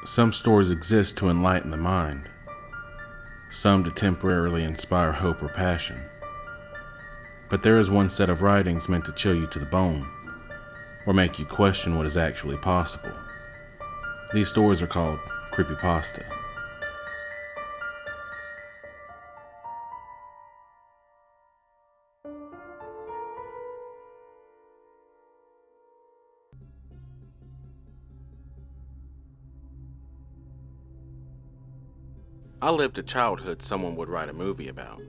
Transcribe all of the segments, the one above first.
Some stories exist to enlighten the mind, some to temporarily inspire hope or passion. But there is one set of writings meant to chill you to the bone, or make you question what is actually possible. These stories are called creepypasta. I lived a childhood someone would write a movie about.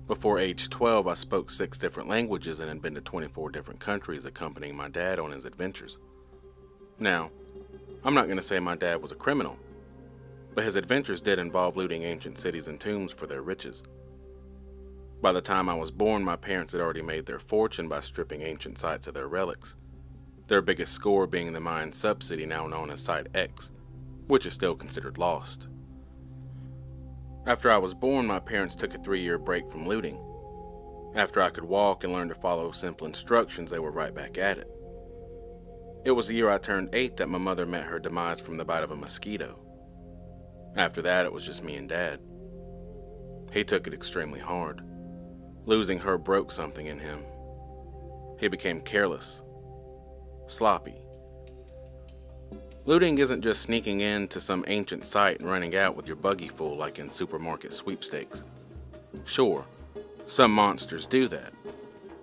Before age 12, I spoke 6 different languages and had been to 24 different countries accompanying my dad on his adventures. Now, I'm not going to say my dad was a criminal, but his adventures did involve looting ancient cities and tombs for their riches. By the time I was born, my parents had already made their fortune by stripping ancient sites of their relics, their biggest score being the Mayan sub-city now known as Site X, which is still considered lost. After I was born, my parents took a 3-year break from looting. After I could walk and learn to follow simple instructions, they were right back at it. It was the year I turned 8 that my mother met her demise from the bite of a mosquito. After that, it was just me and Dad. He took it extremely hard. Losing her broke something in him. He became careless, sloppy. Looting isn't just sneaking into some ancient site and running out with your buggy full like in supermarket sweepstakes. Sure, some monsters do that,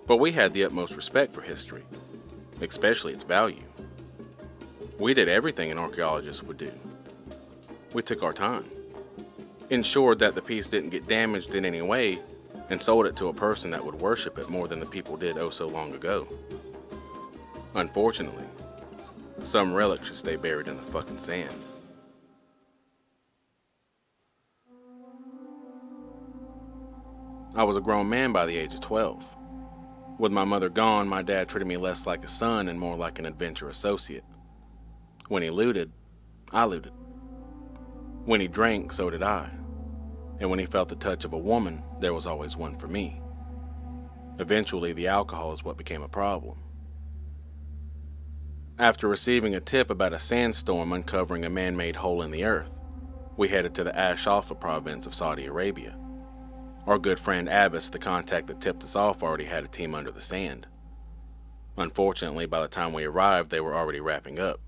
but we had the utmost respect for history, especially its value. We did everything an archaeologist would do. We took our time, ensured that the piece didn't get damaged in any way, and sold it to a person that would worship it more than the people did oh so long ago. Unfortunately, some relic should stay buried in the fucking sand. I was a grown man by the age of 12. With my mother gone, my dad treated me less like a son and more like an adventure associate. When he looted, I looted. When he drank, so did I. And when he felt the touch of a woman, there was always one for me. Eventually, the alcohol is what became a problem. After receiving a tip about a sandstorm uncovering a man-made hole in the earth, we headed to the Ash Alpha province of Saudi Arabia. Our good friend Abbas, the contact that tipped us off, already had a team under the sand. Unfortunately, by the time we arrived, they were already wrapping up.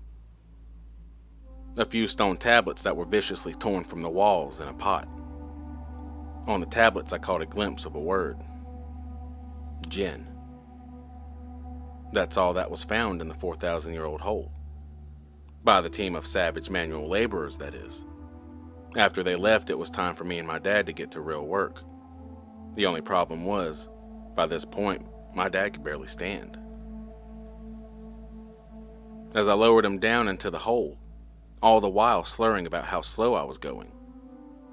A few stone tablets that were viciously torn from the walls in a pot. On the tablets, I caught a glimpse of a word. Jinn. That's all that was found in the 4,000-year-old hole. By the team of savage manual laborers, that is. After they left, it was time for me and my dad to get to real work. The only problem was, by this point, my dad could barely stand. As I lowered him down into the hole, all the while slurring about how slow I was going,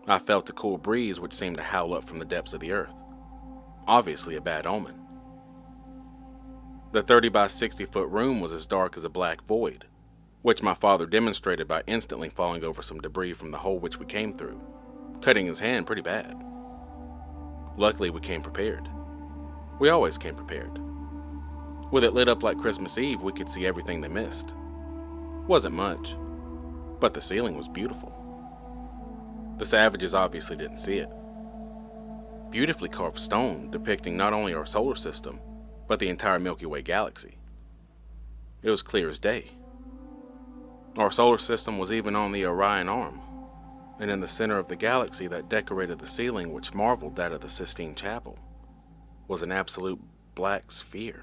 I felt a cool breeze which seemed to howl up from the depths of the earth. Obviously a bad omen. The 30 by 60 foot room was as dark as a black void, which my father demonstrated by instantly falling over some debris from the hole which we came through, cutting his hand pretty bad. Luckily, we came prepared. We always came prepared. With it lit up like Christmas Eve, we could see everything they missed. Wasn't much, but the ceiling was beautiful. The savages obviously didn't see it. Beautifully carved stone depicting not only our solar system, but the entire Milky Way galaxy. It was clear as day. Our solar system was even on the Orion Arm, and in the center of the galaxy that decorated the ceiling, which marveled that of the Sistine Chapel, was an absolute black sphere.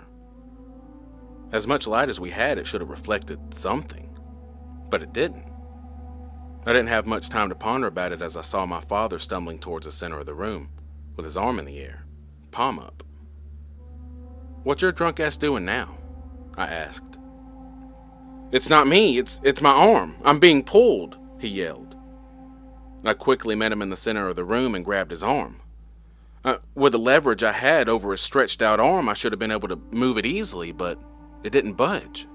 As much light as we had, it should have reflected something, but it didn't. I didn't have much time to ponder about it as I saw my father stumbling towards the center of the room, with his arm in the air, palm up. "What's your drunk ass doing now?" I asked. "It's not me, it's my arm. I'm being pulled," he yelled. I quickly met him in the center of the room and grabbed his arm. With the leverage I had over his stretched out arm, I should have been able to move it easily, but it didn't budge.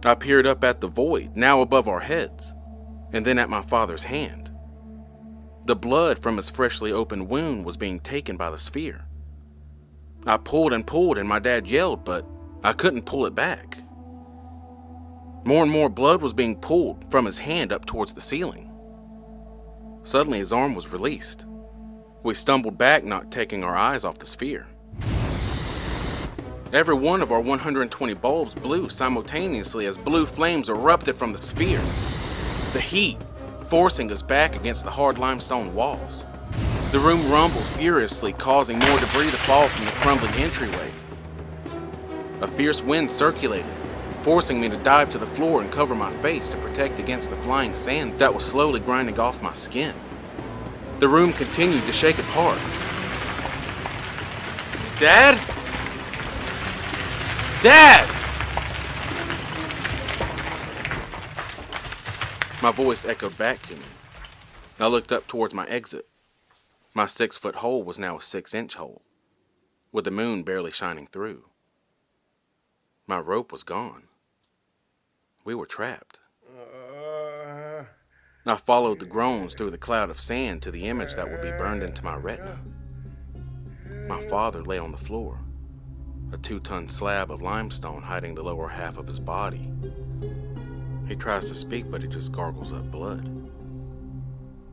I peered up at the void, now above our heads, and then at my father's hand. The blood from his freshly opened wound was being taken by the sphere. I pulled and my dad yelled, but I couldn't pull it back. More and more blood was being pulled from his hand up towards the ceiling. Suddenly his arm was released. We stumbled back, not taking our eyes off the sphere. Every one of our 120 bulbs blew simultaneously as blue flames erupted from the sphere, the heat forcing us back against the hard limestone walls. The room rumbled furiously, causing more debris to fall from the crumbling entryway. A fierce wind circulated, forcing me to dive to the floor and cover my face to protect against the flying sand that was slowly grinding off my skin. The room continued to shake apart. "Dad? Dad!" My voice echoed back to me. I looked up towards my exit. My 6-foot hole was now a 6-inch hole, with the moon barely shining through. My rope was gone. We were trapped. I followed the groans through the cloud of sand to the image that would be burned into my retina. My father lay on the floor, a 2-ton slab of limestone hiding the lower half of his body. He tries to speak, but he just gargles up blood.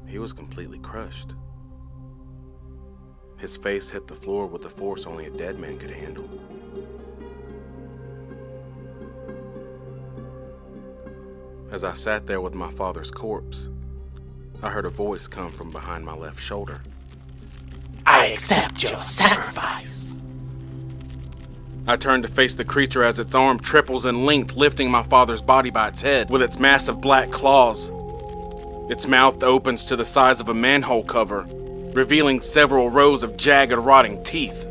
He was completely crushed. His face hit the floor with the force only a dead man could handle. As I sat there with my father's corpse, I heard a voice come from behind my left shoulder. "I accept your sacrifice." I turned to face the creature as its arm triples in length, lifting my father's body by its head with its massive black claws. Its mouth opens to the size of a manhole cover, revealing several rows of jagged, rotting teeth,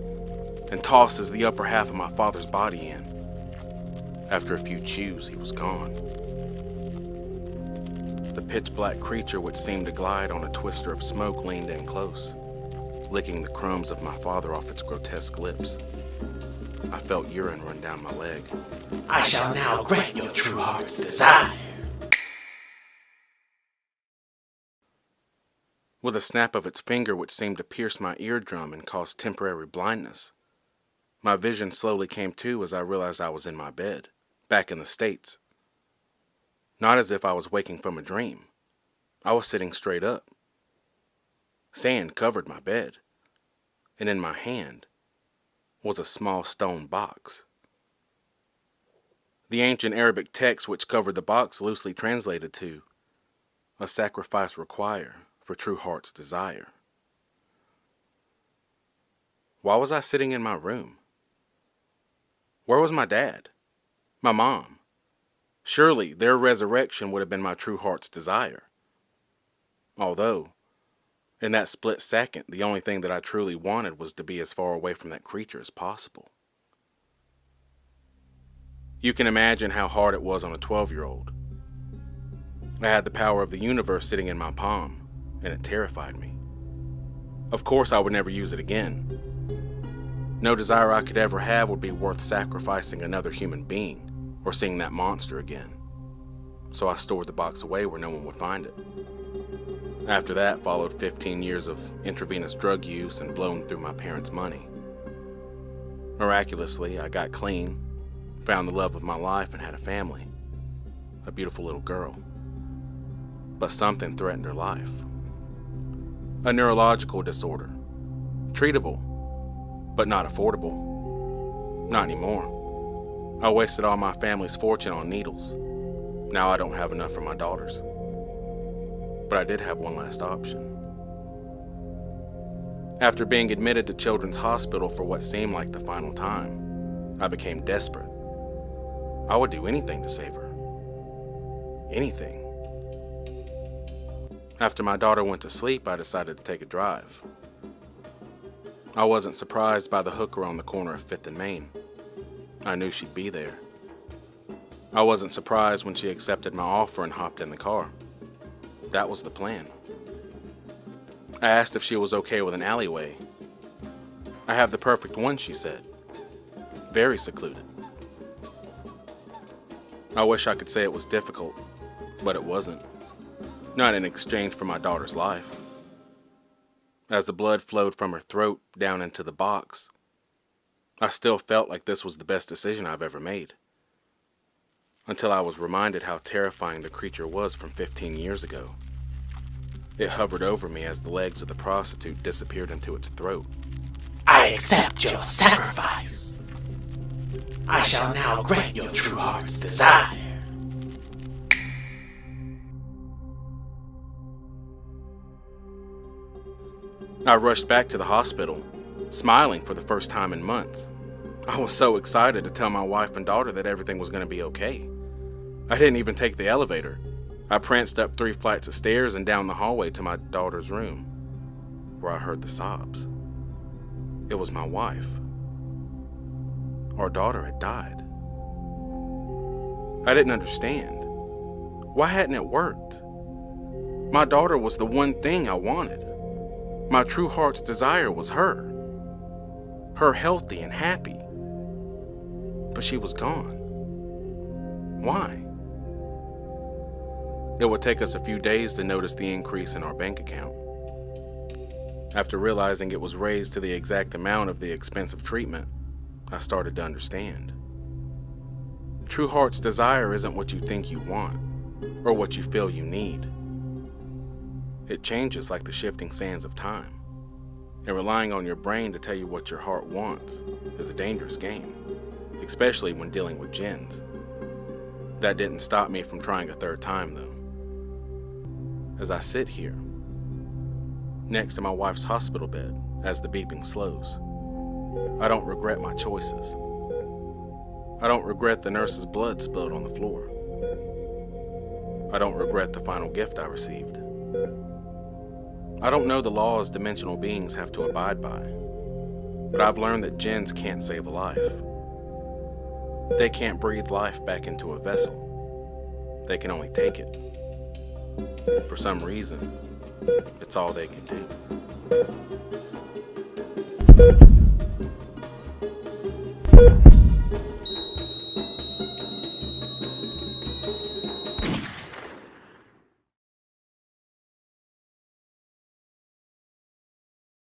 and tosses the upper half of my father's body in. After a few chews, he was gone. The pitch-black creature, which seemed to glide on a twister of smoke, leaned in close, licking the crumbs of my father off its grotesque lips. I felt urine run down my leg. "I shall now grant your true heart's desire." With a snap of its finger, which seemed to pierce my eardrum and cause temporary blindness, my vision slowly came to as I realized I was in my bed, back in the States. Not as if I was waking from a dream. I was sitting straight up. Sand covered my bed, and in my hand was a small stone box. The ancient Arabic text which covered the box loosely translated to, "A sacrifice require for true heart's desire." Why was I sitting in my room? Where was my dad? My mom? Surely their resurrection would have been my true heart's desire. Although, in that split second, the only thing that I truly wanted was to be as far away from that creature as possible. You can imagine how hard it was on a 12-year-old. I had the power of the universe sitting in my palm, and it terrified me. Of course, I would never use it again. No desire I could ever have would be worth sacrificing another human being or seeing that monster again. So I stored the box away where no one would find it. After that followed 15 years of intravenous drug use and blowing through my parents' money. Miraculously, I got clean, found the love of my life, and had a family. A beautiful little girl. But something threatened her life. A neurological disorder. Treatable, but not affordable. Not anymore. I wasted all my family's fortune on needles. Now I don't have enough for my daughters. But I did have one last option. After being admitted to Children's Hospital for what seemed like the final time, I became desperate. I would do anything to save her. Anything. After my daughter went to sleep, I decided to take a drive. I wasn't surprised by the hooker on the corner of 5th and Main. I knew she'd be there. I wasn't surprised when she accepted my offer and hopped in the car. That was the plan. I asked if she was okay with an alleyway. "I have the perfect one," she said. "Very secluded." I wish I could say it was difficult, but it wasn't. Not in exchange for my daughter's life. As the blood flowed from her throat down into the box, I still felt like this was the best decision I've ever made. until I was reminded how terrifying the creature was from 15 years ago. It hovered over me as the legs of the prostitute disappeared into its throat. I accept your sacrifice. I shall now grant your true heart's desire. I rushed back to the hospital, smiling for the first time in months. I was so excited to tell my wife and daughter that everything was going to be okay. I didn't even take the elevator. I pranced up 3 flights of stairs and down the hallway to my daughter's room, where I heard the sobs. It was my wife. Our daughter had died. I didn't understand. Why hadn't it worked? My daughter was the one thing I wanted. My true heart's desire was her. Her healthy and happy. But she was gone. Why? It would take us a few days to notice the increase in our bank account. After realizing it was raised to the exact amount of the expensive treatment, I started to understand. True heart's desire isn't what you think you want, or what you feel you need. It changes like the shifting sands of time, and relying on your brain to tell you what your heart wants is a dangerous game, especially when dealing with jinns. That didn't stop me from trying a third time, though. As I sit here, next to my wife's hospital bed, as the beeping slows, I don't regret my choices. I don't regret the nurse's blood spilled on the floor. I don't regret the final gift I received. I don't know the laws dimensional beings have to abide by, but I've learned that jinns can't save a life. They can't breathe life back into a vessel. They can only take it. For some reason, it's all they can do.